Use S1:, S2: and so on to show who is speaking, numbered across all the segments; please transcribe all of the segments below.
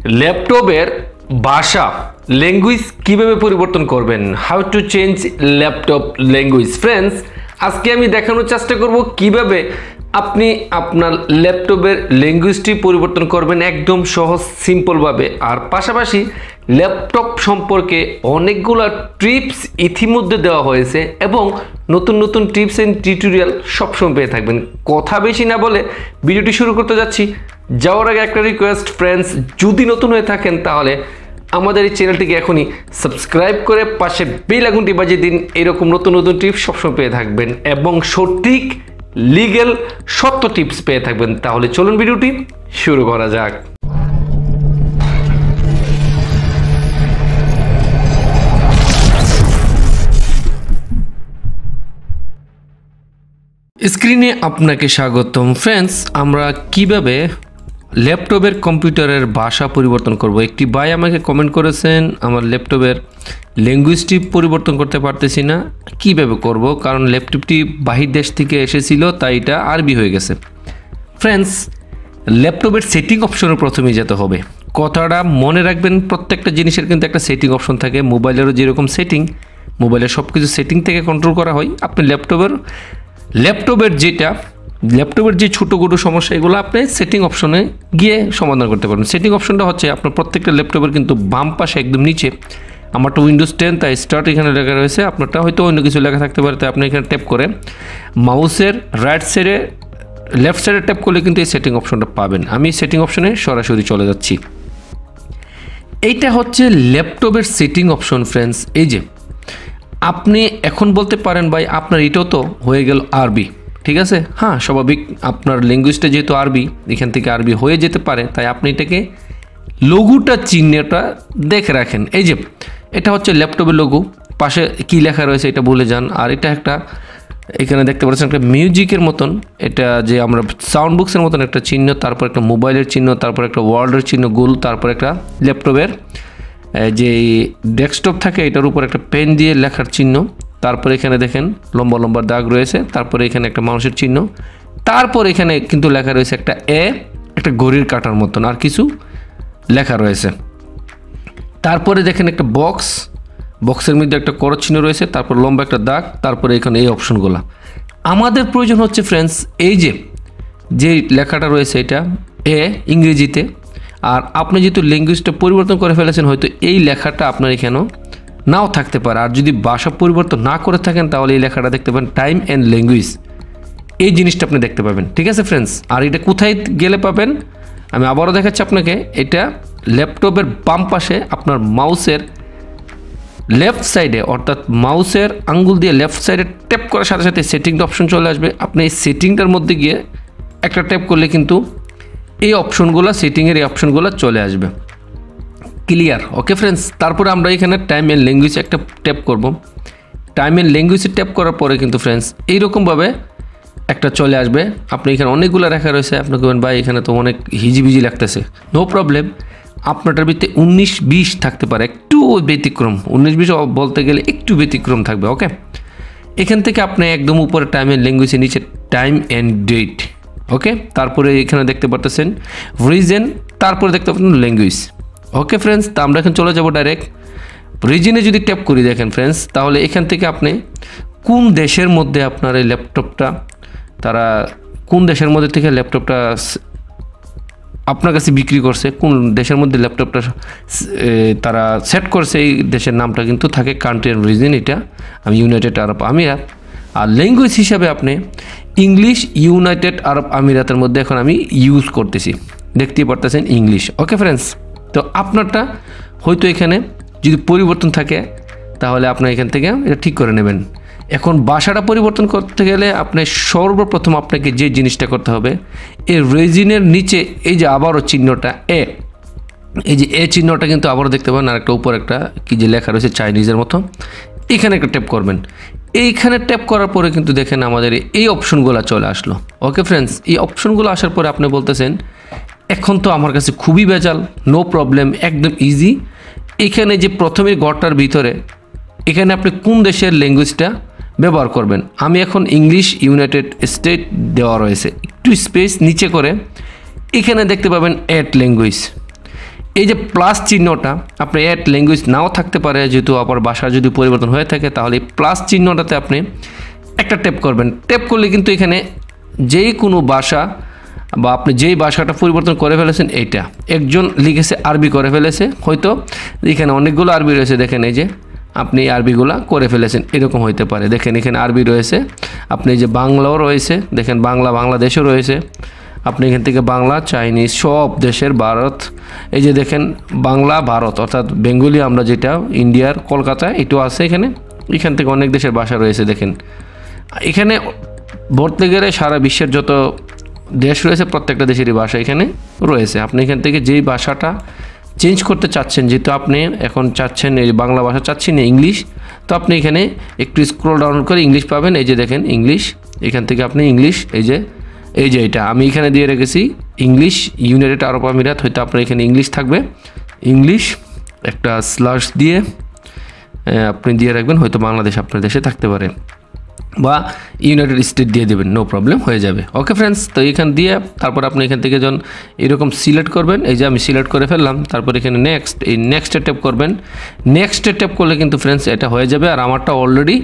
S1: ল্যাপটপের ভাষা ল্যাঙ্গুয়েজ কিভাবে পরিবর্তন করবেন, how to change laptop language. Friends, আজকে আমি দেখানোর চেষ্টা করব কিভাবে আপনি আপনার ল্যাপটপের ল্যাঙ্গুয়েজটি পরিবর্তন করবেন একদম সহজ সিম্পলভাবে। আর পাশাপাশি ল্যাপটপ সম্পর্কে অনেকগুলো টিপস ইতিমধ্যে দেওয়া হয়েছে এবং নতুন নতুন টিপস এন্ড টিউটোরিয়াল সবসময় পেয়ে থাকবেন। কথা বেশি না বলে ভিডিওটি শুরু করতে যাচ্ছি। যাওয়ার আগে একটা রিকোয়েস্ট ফ্রেন্ডস, যদি নতুন হয়ে থাকেন তাহলে আমাদের এই চ্যানেলটিকে এখনই সাবস্ক্রাইব করে পাশে বেল আইকনটি বাজিয়ে দিন। এরকম নতুন নতুন টিপস সবসময় পেয়ে থাকবেন এবং সঠিক লিগ্যাল সত্য টিপস পেয়ে থাকবেন। তাহলে চলুন ভিডিওটি শুরু করা যাক। স্ক্রিনে আপনাকে স্বাগতম। ফ্রেন্ডস, আমরা কিভাবে ল্যাপটপের কম্পিউটারের ভাষা পরিবর্তন করব। একটি ভাই আমাকে কমেন্ট করেছেন, আমার ল্যাপটপের ল্যাঙ্গুয়েজটি পরিবর্তন করতে পারতেছি না, কিভাবে করব, কারণ ল্যাপটপটি বাহির দেশ থেকে এসেছিল তাই এটা আরবি হয়ে গেছে। ফ্রেন্ডস, ল্যাপটপের সেটিং অপশনে প্রথমেই যেতে হবে। কথাটা মনে রাখবেন, প্রত্যেকটা জিনিসের কিন্তু একটা সেটিং অপশন থাকে। মোবাইলেরও যেরকম সেটিং, মোবাইলের সব কিছু সেটিং থেকে কন্ট্রোল করা হয়। আপনি ল্যাপটপের যে ছোটো সমস্যা এগুলো আপনি সেটিং অপশনে গিয়ে সমাধান করতে পারবেন। সেটিং অপশনটা হচ্ছে আপনার প্রত্যেকটা ল্যাপটপের কিন্তু বাম পাশে একদম নিচে। আমারটা উইন্ডোজ 10 তাই স্টার্ট এখানে লেখা রয়েছে, আপনারটা হয়তো অন্য কিছু লেখা থাকতে পারে। তাই আপনি এখানে ট্যাপ করে মাউসের লেফট সাইডে ট্যাপ করলে কিন্তু এই সেটিং অপশনটা পাবেন। আমি সেটিং অপশনে সরাসরি চলে যাচ্ছি। এইটা হচ্ছে ল্যাপটপের সেটিং অপশন। ফ্রেন্ডস, এই যে আপনি এখন বলতে পারেন ভাই আপনার এটাও তো হয়ে গেল আরবি, ঠিক আছে। হ্যাঁ, স্বাভাবিক, আপনার ল্যাঙ্গুয়েজটা যেহেতু আরবি, এখান থেকে আরবি হয়ে যেতে পারে। তাই আপনি এটাকে লঘুটা চিহ্নটা দেখে রাখেন। এই যে এটা হচ্ছে ল্যাপটপের লঘু, পাশে কি লেখা রয়েছে এটা ভুলে যান। আর এটা একটা এখানে দেখতে পাচ্ছেন একটা মিউজিকের মতন, এটা যে আমরা সাউন্ড বক্সের মতন একটা চিহ্ন, তারপর একটা মোবাইলের চিহ্ন, তারপর একটা ওয়ার্ল্ডের চিহ্ন গোল, তারপর একটা ল্যাপটপের যে ডেস্কটপ থাকে এটার উপর একটা পেন দিয়ে লেখার চিহ্ন, তারপরে এখানে দেখেন লম্বা লম্বা দাগ রয়েছে, তারপরে এখানে একটা মানুষের চিহ্ন, তারপর এখানে কিন্তু লেখা রয়েছে একটা একটা ঘড়ির কাঁটার মতন আর কিছু লেখা রয়েছে। তারপরে দেখেন একটা বক্সের মধ্যে একটা করো চিহ্ন রয়েছে, তারপর লম্বা একটা দাগ, তারপরে এখানে এই অপশনগুলো আমাদের প্রয়োজন হচ্ছে। ফ্রেন্ডস, এই যে লেখাটা রয়েছে এটা ইংরেজিতে, আর আপনি যেহেতু ল্যাঙ্গুয়েজটা পরিবর্তন করে ফেলেছেন হয়তো এই লেখাটা আপনার এখানেও নাও থাকতে পারে। আর যদি ভাষা পরিবর্তন না করে থাকেন তাহলে এই লেখাটা দেখতে পাবেন টাইম অ্যান্ড ল্যাঙ্গুয়েজ, এই জিনিসটা আপনি দেখতে পাবেন, ঠিক আছে ফ্রেন্ডস। আর এটা কোথায় গেলে পাবেন আমি আবারও দেখাচ্ছি আপনাকে। এটা ল্যাপটপের বাম পাশে আপনার মাউসের লেফট সাইডে, অর্থাৎ মাউসের আঙ্গুল দিয়ে লেফট সাইডে ট্যাপ করার সাথে সাথে সেটিংটা অপশন চলে আসবে। আপনি এই সেটিংটার মধ্যে গিয়ে একটা ট্যাপ করলে কিন্তু এই অপশনগুলো, সেটিংয়ের এই অপশনগুলো চলে আসবে। ক্লিয়ার? ওকে ফ্রেন্ডস, তারপরে আমরা এখানে টাইম অ্যান্ড ল্যাঙ্গুয়েজ একটা ট্যাপ করব। টাইম অ্যান্ড ল্যাঙ্গুয়েজে ট্যাপ করার পরে কিন্তু ফ্রেন্ডস এইরকমভাবে একটা চলে আসবে। আপনি এখানে অনেকগুলো লেখা রয়েছে, আপনি বলবেন ভাই এখানে তো অনেক হিজিবিজি লাগতেছে। নো প্রবলেম, আপনারটার ভিতরে 19-20 থাকতে পারে, একটু ব্যতিক্রম, 19-20 বলতে গেলে একটু ব্যতিক্রম থাকবে। ওকে, এখান থেকে আপনি একদম উপরে টাইম অ্যান্ড ল্যাঙ্গুয়েজের নিচে টাইম অ্যান্ড ডেট। ওকে, তারপরে এখানে দেখতে পারতেছেন রিজন, তারপরে দেখতে পাচ্ছেন ল্যাঙ্গুয়েজ। ওকে ফ্রেন্ডস, তা আমরা এখন চলে যাব ডাইরেক্ট রিজনে। যদি ট্যাপ করি দেখেন ফ্রেন্ডস, তাহলে এখান থেকে আপনি কোন দেশের মধ্যে আপনার এই ল্যাপটপটা, তারা কোন দেশের মধ্যে থেকে ল্যাপটপটা আপনার কাছে বিক্রি করছে, কোন দেশের মধ্যে ল্যাপটপটা তারা সেট করছে, এই দেশের নামটা কিন্তু থাকে কান্ট্রি অ্যান্ড রিজন। এটা আমি ইউনাইটেড আরব আমিরাত। আর ল্যাঙ্গুয়েজ হিসাবে আপনি ইংলিশ, ইউনাইটেড আরব আমিরাতের মধ্যে এখন আমি ইউজ করতেছি, দেখতেই পারতেছেন ইংলিশ। ওকে ফ্রেন্ডস, তো আপনারটা হয়তো এখানে যদি পরিবর্তন থাকে তাহলে আপনার এখান থেকে এটা ঠিক করে নেবেন। এখন ভাষাটা পরিবর্তন করতে গেলে আপনি সর্বপ্রথম আপনাকে যে জিনিসটা করতে হবে, এই রেজিনের নিচে এই যে আবারও চিহ্নটা এই যে চিহ্নটা কিন্তু আবারও দেখতে পাবেন, আর একটা উপর একটা কি যে লেখা রয়েছে চাইনিজের মতো, এখানে একটা ট্যাপ করবেন। এইখানে ট্যাপ করার পরে কিন্তু দেখেন আমাদের এই অপশনগুলো চলে আসলো। ওকে ফ্রেন্ডস, এই অপশনগুলো আসার পরে আপনি বলতেছেন এখন তো আমার কাছে খুবই ভেজাল, নো প্রবলেম, একদম ইজি। এখানে যে প্রথমে ঘরটার ভিতরে এখানে আপনি কোন দেশের ল্যাঙ্গুয়েজটা ব্যবহার করবেন, আমি এখন ইংলিশ ইউনাইটেড স্টেট দেওয়া রয়েছে, একটু স্পেস নিচে করে এখানে দেখতে পাবেন অ্যাড ল্যাঙ্গুয়েজ। এই যে প্লাস চিহ্নটা আপনার অ্যাড ল্যাঙ্গুয়েজ নাও থাকতে পারে, যেহেতু আপনার ভাষা যদি পরিবর্তন হয়ে থাকে তাহলে এই প্লাস চিহ্নটাতে আপনি একটা ট্যাপ করবেন। ট্যাপ করলে কিন্তু এখানে যেই কোনো ভাষা বা আপনি যেই ভাষাটা পরিবর্তন করে ফেলেছেন, এইটা একজন লিখেছে আরবি করে ফেলেছে, হয়তো এখানে অনেকগুলো আরবি রয়েছে, দেখেন এই যে আপনি আরবিগুলা করে ফেলেছেন, এরকম হইতে পারে। দেখেন এখানে আরবি রয়েছে, আপনি এই যে বাংলাও রয়েছে, দেখেন বাংলা বাংলাদেশও রয়েছে, আপনি এখান থেকে বাংলা চাইনিজ সব দেশের, ভারত, এই যে দেখেন বাংলা ভারত অর্থাৎ বেঙ্গলি আমরা যেটা ইন্ডিয়ার কলকাতা, এটাও আছে এখানে। এখান থেকে অনেক দেশের ভাষা রয়েছে, দেখেন এখানে বলতে গেলে সারা বিশ্বের যত দেশ রয়েছে প্রত্যেকটা দেশেরই ভাষা এখানে রয়েছে। আপনি এখান থেকে যেই ভাষাটা চেঞ্জ করতে চাচ্ছেন, যেহেতু আপনি এখন চাচ্ছেন এই বাংলা ভাষা চাচ্ছেন না ইংলিশ, তো আপনি এখানে একটু স্ক্রল ডাউন করে ইংলিশ পাবেন, এই যে দেখেন ইংলিশ, এখান থেকে আপনি ইংলিশ এই যে এটা আমি এখানে দিয়ে রেখেছি ইংলিশ ইউনাইটেড আরব আমিরাত, হয়তো আপনার এখানে ইংলিশ থাকবে, ইংলিশ একটা স্ল্যাশ দিয়ে আপনি দিয়ে রাখবেন, হয়তো বাংলাদেশ আপনার দেশে থাকতে পারে বা ইউনাইটেড স্টেট দিয়ে দেবেন, নো প্রবলেম, হয়ে যাবে। ওকে ফ্রেন্ডস, তো এখান দিয়ে তারপর আপনি এখান থেকে যখন এরকম সিলেক্ট করবেন, এই যে আমি সিলেক্ট করে ফেললাম, তারপর এখানে নেক্সট, এই নেক্সটে ট্যাপ করবেন। নেক্সটে ট্যাপ করলে কিন্তু ফ্রেন্ডস এটা হয়ে যাবে, আর আমারটা অলরেডি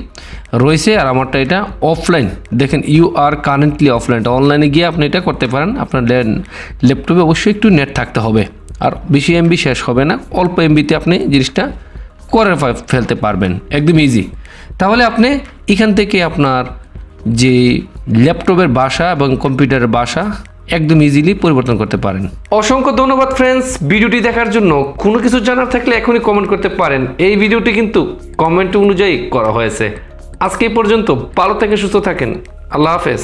S1: রয়েছে, আর আমারটা এটা অফলাইন, দেখেন ইউ আর কারেন্টলি অফলাইন, অনলাইনে গিয়ে আপনি এটা করতে পারেন। আপনার ল্যাপটপে অবশ্যই একটু নেট থাকতে হবে, আর বেশি এমবি শেষ হবে না, অল্প এমবিতে আপনি জিনিসটা করে ফেলতে পারবেন, একদম ইজি। তাহলে আপনি এখান থেকে আপনার যে ল্যাপটপের ভাষা এবং কম্পিউটারের ভাষা একদম ইজিলি পরিবর্তন করতে পারেন। অসংখ্য ধন্যবাদ ফ্রেন্ডস ভিডিওটি দেখার জন্য। কোনো কিছু জানার থাকলে এখনই কমেন্ট করতে পারেন। এই ভিডিওটি কিন্তু কমেন্ট অনুযায়ী করা হয়েছে। আজকে এই পর্যন্ত, ভালো থাকেন, সুস্থ থাকেন, আল্লাহ হাফেজ।